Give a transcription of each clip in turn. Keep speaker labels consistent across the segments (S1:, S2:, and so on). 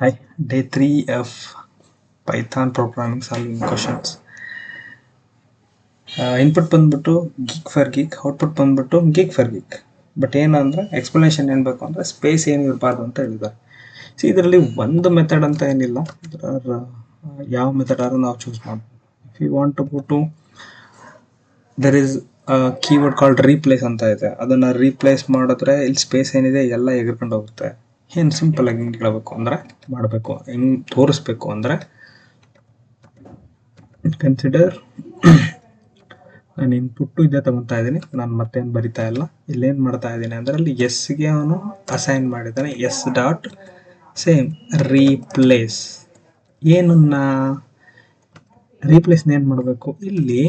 S1: Hi, day 3 of Python programming solving questions. Input ಬಂದ್ಬಿಟ್ಟು ಗೀಕ್ for geek, output ಬಂದ್ಬಿಟ್ಟು ಗೀಕ್ for geek. But ಏನಂದರೆ explanation ಏನು ಬೇಕು ಅಂದರೆ ಸ್ಪೇಸ್ ಏನು ಇರಬಾರ್ದು ಅಂತ ಹೇಳಿದ್ದಾರೆ. ಸೊ ಇದರಲ್ಲಿ ಒಂದು ಮೆಥಡ್ ಅಂತ ಏನಿಲ್ಲ, ಯಾವ ಮೆಥಡ್ ಆದ್ರೂ ನಾವು ಚೂಸ್ ಮಾಡ್ಬೋದು. If you want to go to there is keyword called replace ಅಂತ ಇದೆ. ಅದನ್ನು ರೀಪ್ಲೇಸ್ ಮಾಡಿದ್ರೆ ಇಲ್ಲಿ ಸ್ಪೇಸ್ ಏನಿದೆ ಎಲ್ಲ ಎಗರ್ಕೊಂಡು ಹೋಗುತ್ತೆ. ಏನು ಸಿಂಪಲ್ ಆಗಿ ಹಿಂಗೆ ಹೇಳಬೇಕು ಅಂದರೆ ಮಾಡಬೇಕು, ಹೆಂಗೆ ತೋರಿಸ್ಬೇಕು ಅಂದರೆ ಕನ್ಸಿಡರ್ ನಾನು ಇನ್ಪುಟ್ಟು ಇದೇ ತಗೊತಾ ಇದ್ದೀನಿ, ನಾನು ಮತ್ತೇನು ಬರಿತಾ ಇಲ್ಲ. ಇಲ್ಲೇನು ಮಾಡ್ತಾ ಇದ್ದೀನಿ ಅಂದರೆ ಅಲ್ಲಿ ಎಸ್ಗೆ ಅವನು ಅಸೈನ್ ಮಾಡಿದ್ದಾನೆ, ಎಸ್ ಡಾಟ್ ಸೇಮ್ ರೀಪ್ಲೇಸ್. ಏನನ್ನ ರೀಪ್ಲೇಸ್ನ ಏನು ಮಾಡಬೇಕು, ಇಲ್ಲಿ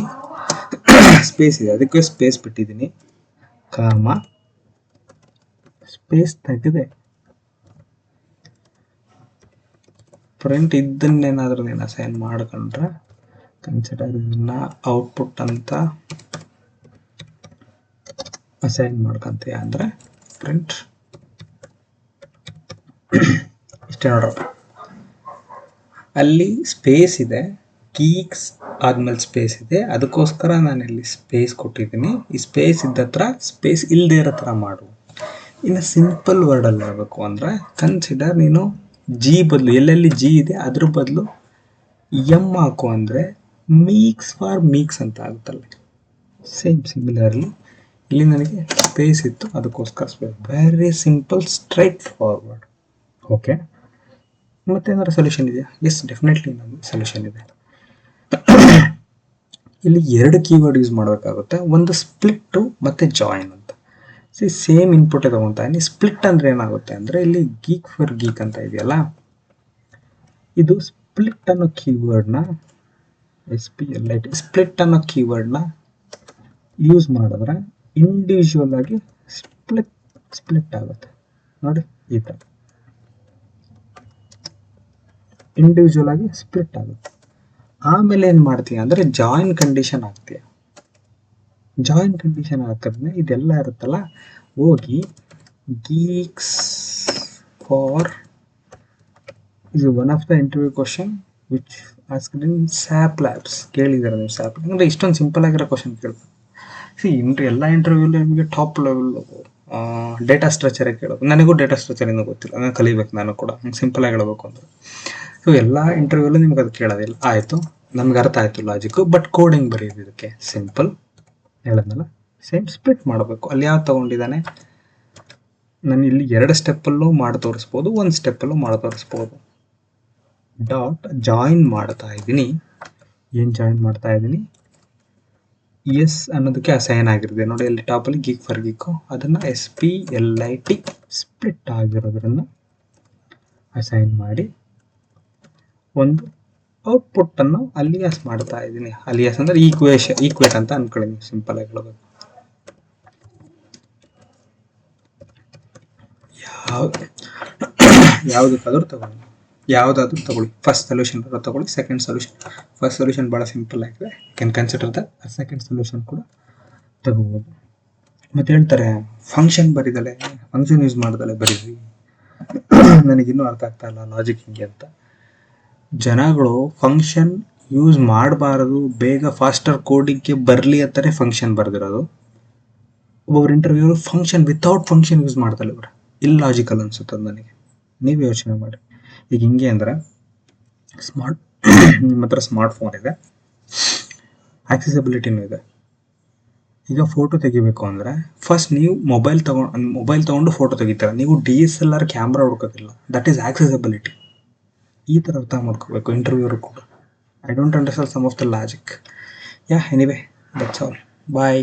S1: ಸ್ಪೇಸ್ ಇದೆ ಅದಕ್ಕೆ ಸ್ಪೇಸ್ ಬಿಟ್ಟಿದ್ದೀನಿ, ಕಾಮ ಸ್ಪೇಸ್ ತೆಗೆದೆ ಪ್ರಿಂಟ್ ಇದನ್ನೇನಾದರೂ ನೀನು ಅಸೈನ್ ಮಾಡ್ಕೊಂಡ್ರೆ ಕನ್ಸಿಡರ್ ಇದನ್ನ ಔಟ್ಪುಟ್ ಅಂತ ಅಸೈನ್ ಮಾಡ್ಕೊಂತೀಯ ಅಂದರೆ ಪ್ರಿಂಟ್ ಇಷ್ಟೇ ನೋಡ್ರ. ಅಲ್ಲಿ ಸ್ಪೇಸ್ ಇದೆ, ಗೀಕ್ಸ್ ಆದ್ಮೇಲೆ ಸ್ಪೇಸ್ ಇದೆ, ಅದಕ್ಕೋಸ್ಕರ ನಾನು ಇಲ್ಲಿ ಸ್ಪೇಸ್ ಕೊಟ್ಟಿದ್ದೀನಿ. ಈ ಸ್ಪೇಸ್ ಇದ್ದ ಹತ್ರ ಸ್ಪೇಸ್ ಇಲ್ಲದೆ ಇರೋ ಥರ ಮಾಡು. ಇನ್ನು ಸಿಂಪಲ್ ವರ್ಡಲ್ಲಿ ಹೇಳಬೇಕು ಅಂದರೆ ಕನ್ಸಿಡರ್ ನೀನು ಜಿ ಬದಲು ಎಲ್ಲೆಲ್ಲಿ ಜಿ ಇದೆ ಅದ್ರ ಬದಲು ಎಮ್ ಹಾಕು ಅಂದರೆ ಮೀಕ್ಸ್ ಫಾರ್ ಮೀಕ್ಸ್ ಅಂತ ಆಗುತ್ತಲ್ಲ. ಸೇಮ್ ಸಿಮಿಲರ್ಲಿ ಇಲ್ಲಿ ನನಗೆ ಸ್ಪೇಸ್ ಇತ್ತು ಅದಕ್ಕೋಸ್ಕರ space. Very simple, straightforward. Okay, ಮತ್ತೇನಾದ್ರು ಸೊಲ್ಯೂಷನ್ ಇದೆಯಾ? ಎಸ್, ಡೆಫಿನೆಟ್ಲಿ ನಮಗೆ ಸೊಲ್ಯೂಷನ್ ಇದೆ. ಇಲ್ಲಿ ಎರಡು ಕೀವರ್ಡ್ ಯೂಸ್ ಮಾಡಬೇಕಾಗುತ್ತೆ, ಒಂದು ಸ್ಪ್ಲಿಟ್ಟು ಮತ್ತು ಜಾಯಿನ್ ಅಂತ. ಸೇಮ್ ಇನ್ಪುಟ್ ತಗೊತಾ ಇದ್ದೀನಿ. ಸ್ಪ್ಲಿಟ್ ಅಂದರೆ ಏನಾಗುತ್ತೆ ಅಂದರೆ ಇಲ್ಲಿ ಗೀಕ್ ಫಾರ್ ಗೀಕ್ ಅಂತ ಇದೆಯಲ್ಲ, ಇದು ಸ್ಪ್ಲಿಟ್ ಅನ್ನೋ ಕೀವರ್ಡ್ನ ಸ್ಪ್ಲಿಟ್ ಅನ್ನೋ ಕೀವರ್ಡ್ನ ಯೂಸ್ ಮಾಡಿದ್ರೆ ಇಂಡಿವಿಜುವಲ್ ಆಗಿ ಸ್ಪ್ಲಿಟ್ ಆಗುತ್ತೆ. ನೋಡಿ ಈ ಥರ ಇಂಡಿವಿಜುವಲ್ ಆಗಿ ಸ್ಪ್ಲಿಟ್ ಆಗುತ್ತೆ. ಆಮೇಲೆ ಏನು ಮಾಡ್ತೀಯ ಅಂದರೆ ಜಾಯಿನ್ ಕಂಡೀಷನ್ ಹಾಕ್ತೀಯ. ಜಾಯಿನ್ ಕಂಡೀಷನ್ ಹಾಕಿದ್ಮೇಲೆ ಇದೆಲ್ಲ ಇರುತ್ತಲ್ಲ, ಹೋಗಿ ಗೀಕ್ಸ್ ಫಾರ್ ಇದು one of the interview question which asked in SAP labs. ಕೇಳಿದ್ದಾರೆ ನೀವು ಸ್ಯಾಪ್ ಅಂದರೆ ಇಷ್ಟೊಂದು ಸಿಂಪಲ್ ಆಗಿರೋ ಕ್ವಶನ್ ಕೇಳ್ಬೋದು. ಎಲ್ಲ ಇಂಟರ್ವ್ಯೂಲಿ ನಿಮಗೆ ಟಾಪ್ ಲೆವೆಲ್ ಡೇಟಾ ಸ್ಟ್ರಕ್ಚರೇ ಕೇಳೋದು. ನನಗೂ ಡೇಟಾ ಸ್ಟ್ರಕ್ಚರ್ ಇನ್ನೂ ಗೊತ್ತಿಲ್ಲ, ನಾನು ಕಲಿಬೇಕು ನಾನು ಕೂಡ, ಸಿಂಪಲ್ ಆಗಿ ಹೇಳಬೇಕು ಅಂದರೆ. ಸೊ ಎಲ್ಲ ಇಂಟರ್ವ್ಯೂಲು ನಿಮ್ಗೆ ಅದು ಕೇಳೋದಿಲ್ಲ. ಆಯಿತು, ನಮ್ಗೆ ಅರ್ಥ ಆಯಿತು ಲಾಜಿಕ್ಕು. ಬಟ್ ಕೋಡಿಂಗ್ ಬರೆಯೋದು ಇದಕ್ಕೆ ಸಿಂಪಲ್ ಹೇಳಿದ್ನಲ್ಲ, ಸೇಮ್ ಸ್ಪ್ಲಿಟ್ ಮಾಡಬೇಕು. ಅಲ್ಲಿ ಯಾವ್ದು ತೊಗೊಂಡಿದ್ದಾನೆ, ನಾನು ಇಲ್ಲಿ 2 ಸ್ಟೆಪ್ಪಲ್ಲೂ ಮಾಡಿ ತೋರಿಸ್ಬೋದು, 1 ಸ್ಟೆಪ್ಪಲ್ಲೂ ಮಾಡಿ ತೋರಿಸ್ಬೋದು. ಡಾಟ್ ಜಾಯಿನ್ ಮಾಡ್ತಾ ಇದ್ದೀನಿ. ಏನು ಜಾಯಿನ್ ಮಾಡ್ತಾ ಇದ್ದೀನಿ, ಎಸ್ ಅನ್ನೋದಕ್ಕೆ ಅಸೈನ್ ಆಗಿರುತ್ತೆ ನೋಡಿ ಅಲ್ಲಿ ಟಾಪಲ್ಲಿ ಗೀಕ್ ಫಾರ್ ಗೀಕು, ಅದನ್ನು SPLIT ಸ್ಪ್ಲಿಟ್ ಆಗಿರೋದ್ರನ್ನು ಅಸೈನ್ ಮಾಡಿ ಒಂದು ಔಟ್ಪುಟ್ಟನ್ನು ಅಲಿಯಾಸ್ ಮಾಡ್ತಾ ಇದ್ದೀನಿ. ಅಲಿಯಾಸ್ ಅಂದರೆ ಈಕ್ವೇಟ್ ಅಂತ ಅನ್ಕೊಳ್ಳಿ, ಸಿಂಪಲ್ ಆಗಿ ಹೇಳಬೇಕು. ಯಾವುದಾದ್ರೂ ತಗೊಳ್ಳಿ, ಫಸ್ಟ್ ಸೊಲ್ಯೂಷನ್ ತಗೊಳ್ಳಿ, ಸೆಕೆಂಡ್ ಸೊಲ್ಯೂಷನ್. ಫಸ್ಟ್ ಸೊಲ್ಯೂಷನ್ ಭಾಳ ಸಿಂಪಲ್ ಆಗಿದೆ, can consider the second solution ಕೂಡ ತಗೋಬೋದು. ಮತ್ತು ಹೇಳ್ತಾರೆ ಫಂಕ್ಷನ್ ಬರೀದಲೆ, ಫಂಕ್ಷನ್ ಯೂಸ್ ಮಾಡ್ದಲೆ ಬರೀರಿ. ನನಗಿನ್ನೂ ಅರ್ಥ ಆಗ್ತಾ ಇಲ್ಲ ಲಾಜಿಕ್ ಹಿಂಗೆ ಅಂತ. ಜನಗಳು ಫಂಕ್ಷನ್ ಯೂಸ್ ಮಾಡಬಾರದು, ಬೇಗ ಫಾಸ್ಟರ್ ಕೋಡಿಂಗ್ಗೆ ಬರಲಿ ಅಂತಾನೆ ಫಂಕ್ಷನ್ ಬರೆದಿರೋದು. ಒಬ್ಬೊಬ್ರು interview function without function use ಮಾಡ್ತಾರೆ. ಇವ್ರು ಇಲ್ಲಾಜಿಕಲ್ ಅನ್ಸುತ್ತೆ ನನಗೆ. ನೀವು ಯೋಚನೆ ಮಾಡಿ. ಈಗ ಹಿಂಗೆ ಅಂದರೆ ನಿಮ್ಮ ಹತ್ರ ಸ್ಮಾರ್ಟ್ ಫೋನ್ ಇದೆ, ಆಕ್ಸೆಸಿಬಿಲಿಟಿನೂ ಇದೆ. ಈಗ ಫೋಟೋ ತೆಗಿಬೇಕು ಅಂದರೆ ಫಸ್ಟ್ ನೀವು ಮೊಬೈಲ್ ತೊಗೊಂಡು ಫೋಟೋ ತೆಗಿತಾರೆ. ನೀವು DSLR ಕ್ಯಾಮ್ರಾ ಹುಡ್ಕೋದಿಲ್ಲ. That is accessibility. ಈ ಥರ ಅರ್ಥ ಮಾಡ್ಕೋಬೇಕು ಇಂಟರ್ವ್ಯೂರು ಕೂಡ. I don't understand some of the logic. Anyway that's all. Bye.